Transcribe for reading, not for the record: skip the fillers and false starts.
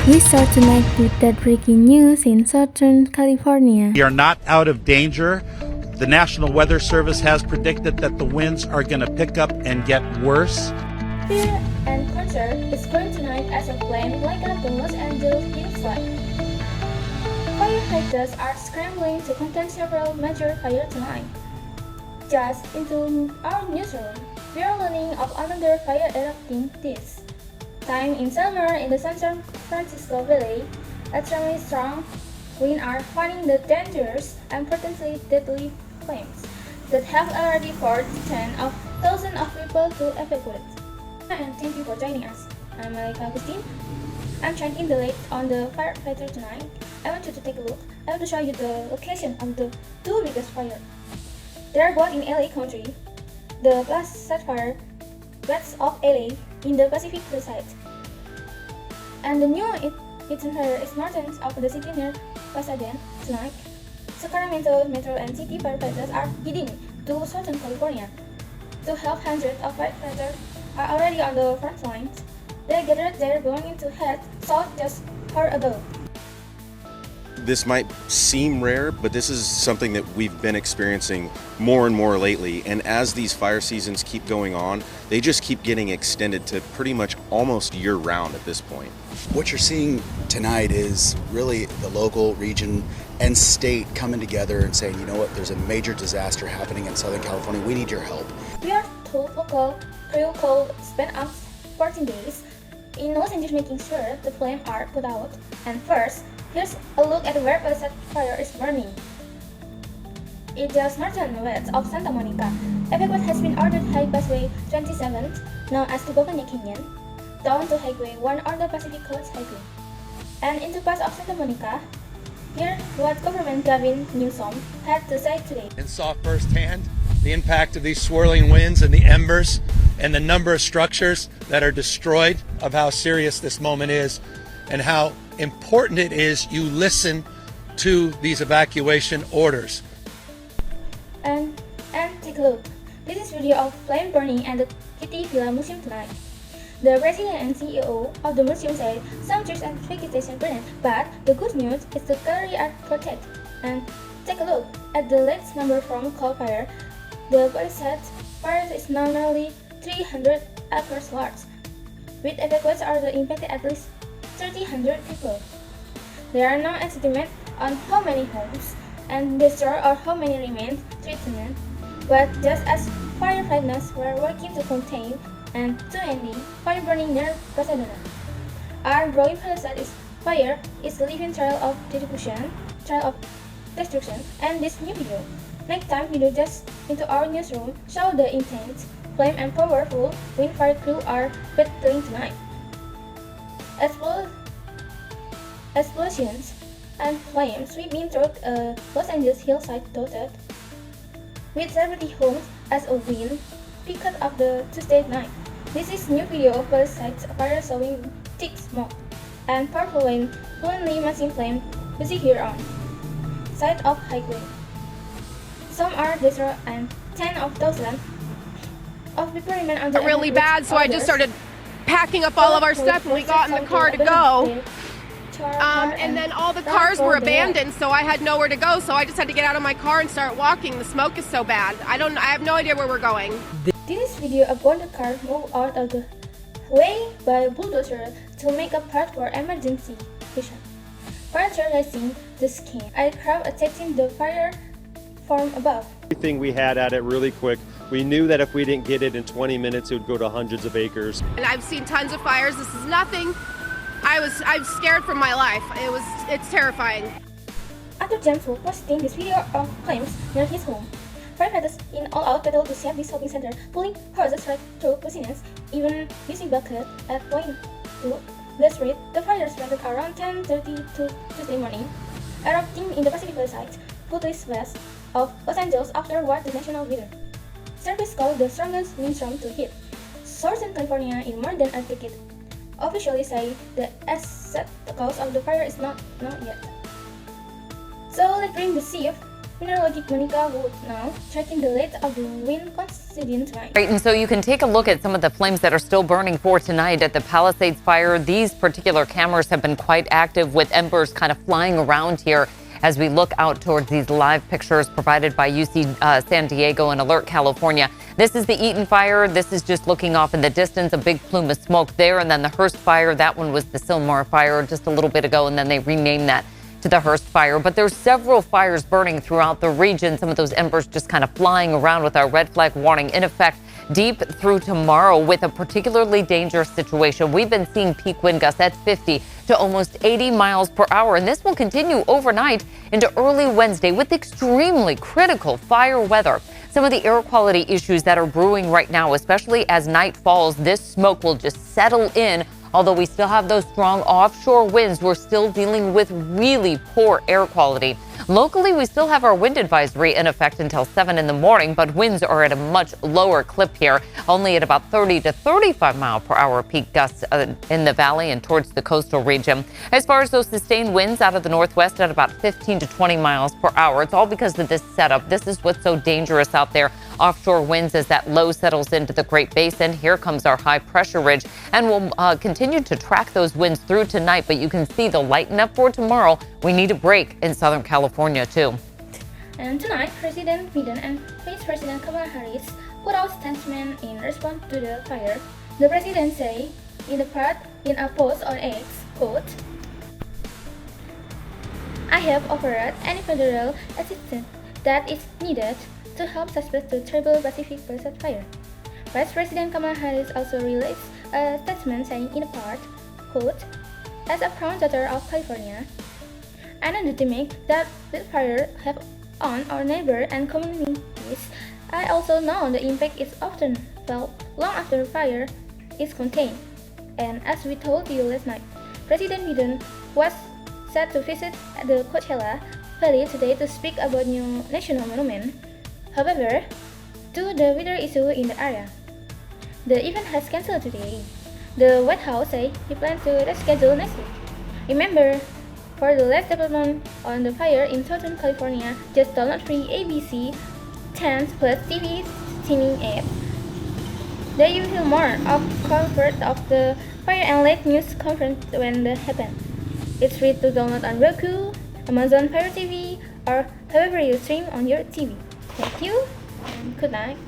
We start tonight with that breaking news in Southern California. We are not out of danger. The National Weather Service has predicted that the winds are going to pick up and get worse. Fear and concern is growing tonight as a flame lights up the Los Angeles hillside. Firefighters are scrambling to contain several major fires tonight. Just into our newsroom, we are learning of another fire erupting this time in summer in the San Francisco Valley. Extremely strong winds are fanning the dangerous and potentially deadly flames that have already forced tens of thousands of people to evacuate. And thank you for joining us. I'm Melly Agustin. I'm shining the light on the firefighter tonight. I want you to take a look. I want to show you the location of the two biggest fires. They are both in LA County. The blast set fire west of LA in the Pacific Palisades, and the new epicenter is north of the city near Pasadena. Tonight, Sacramento Metro and City firefighters are heading to Southern California to help. Hundreds of firefighters are already on the front lines. They gathered there going to head south just far above. This might seem rare, but this is something that we've been experiencing more and more lately. And as these fire seasons keep going on, they just keep getting extended to pretty much almost year-round at this point. What you're seeing tonight is really the local, region, and state coming together and saying, you know what, there's a major disaster happening in Southern California. We need your help. We are told local crew could spend up 14 days in Los Angeles making sure the flames are put out. And first, here's a look at where Palisades fire is burning. It just northwest of Santa Monica. Evacuation has been ordered Highway 27, known as the Botanic Canyon, down to Highway 1 or the Pacific Coast Highway, and into parts of Santa Monica. Here's what Governor Gavin Newsom had to say today. And saw firsthand the impact of these swirling winds and the embers and the number of structures that are destroyed, of how serious this moment is and how important it is you listen to these evacuation orders. And take a look. This is video of flame burning at the Kitty Villa Museum tonight. The president and CEO of the museum said some trees and vegetation burned, but the good news is the gallery are protected. And take a look at the latest number from Call Fire. The Palisades fire is now nearly 300 acres large, with evacuations are impacted at least 1,300 people. There are no estimates on how many homes and destroyed or how many remain threatened, but just as firefighters were working to contain and to end fire burning near Pasadena, our growing Palisades fire is a living trail of destruction, and this new video, nighttime video just into our newsroom, show the intense flame and powerful wind fire crew are battling tonight. Explosions and flames sweeping through Los Angeles hillside dotted with 70 homes as a win picked up the Tuesday night. This is new video of Palisades fire showing thick smoke and powerful wind fluently massing flame. You see here on side of highway. Some are destroyed and tens of thousands of people remain under really bad, so I just started packing up all of our stuff and we got in the car to go. And then all the cars were abandoned, so I had nowhere to go, so I just had to get out of my car and start walking. The smoke is so bad. I have no idea where we're going. This video of one car moved out of the way by bulldozer to make a path for emergency vision. Fire terrorizing the skin. A crowd attacking the fire from above. Everything we had at it really quick. We knew that if we didn't get it in 20 minutes, it would go to hundreds of acres. And I've seen tons of fires. This is nothing. I'm scared for my life. It's terrifying. After James was posting this video of flames near his home, firefighters in all-out battle to save this shopping center, pulling hoses right through business, even using buckets at point to the street. The fire started around 10:32 Tuesday morning, erupting in the Pacific Palisades, foothills west of Los Angeles after what the National Weather Service called the strongest windstorm to hit Southern California in more than a decade. Officials say the exact cause of the fire is not known yet. So let's bring the chief meteorologist Monica Wood now checking the latest of the wind coincident tonight. Right, and so you can take a look at some of the flames that are still burning for tonight at the Palisades fire. These particular cameras have been quite active with embers kind of flying around here as we look out towards these live pictures provided by UC San Diego and Alert California. This is the Eaton fire. This is just looking off in the distance, a big plume of smoke there. And then the Hearst fire, that one was the Sylmar fire just a little bit ago, and then they renamed that to the Hearst fire. But there's several fires burning throughout the region. Some of those embers just kind of flying around with our red flag warning in effect deep through tomorrow with a particularly dangerous situation. We've been seeing peak wind gusts at 50 to almost 80 miles per hour, and this will continue overnight into early Wednesday with extremely critical fire weather. Some of the air quality issues that are brewing right now, especially as night falls, this smoke will just settle in. Although we still have those strong offshore winds, we're still dealing with really poor air quality. Locally, we still have our wind advisory in effect until 7 in the morning, but winds are at a much lower clip here, only at about 30 to 35 mile per hour peak gusts in the valley and towards the coastal region. As far as those sustained winds out of the northwest at about 15 to 20 miles per hour, it's all because of this setup. This is what's so dangerous out there. Offshore winds as that low settles into the Great Basin. Here comes our high pressure ridge, and we'll continue to track those winds through tonight, but you can see they'll lighten up for tomorrow. We need a break in Southern California too. And tonight, President Biden and Vice President Kamala Harris put out statements in response to the fire. The president said in a post on X, quote, "I have offered any federal assistance that is needed to help suspect the terrible Pacific Palisades fire." Vice President Kamala Harris also released a statement saying in part, quote, "As a proud daughter of California, and an endemic that this fire have on our neighbors and communities, I also know the impact is often felt long after fire is contained. And as we told you last night, President Biden was set to visit the Coachella Valley today to speak about new national monument. However, due to the weather issue in the area, the event has cancelled today. The White House said he plans to reschedule next week. Remember, for the latest development on the fire in Southern California, just download free ABC 10 Plus TV streaming app. There you will hear more of coverage of the fire and late news conference when that happens. It's free to download on Roku, Amazon Fire TV, or however you stream on your TV. Thank you, and good night.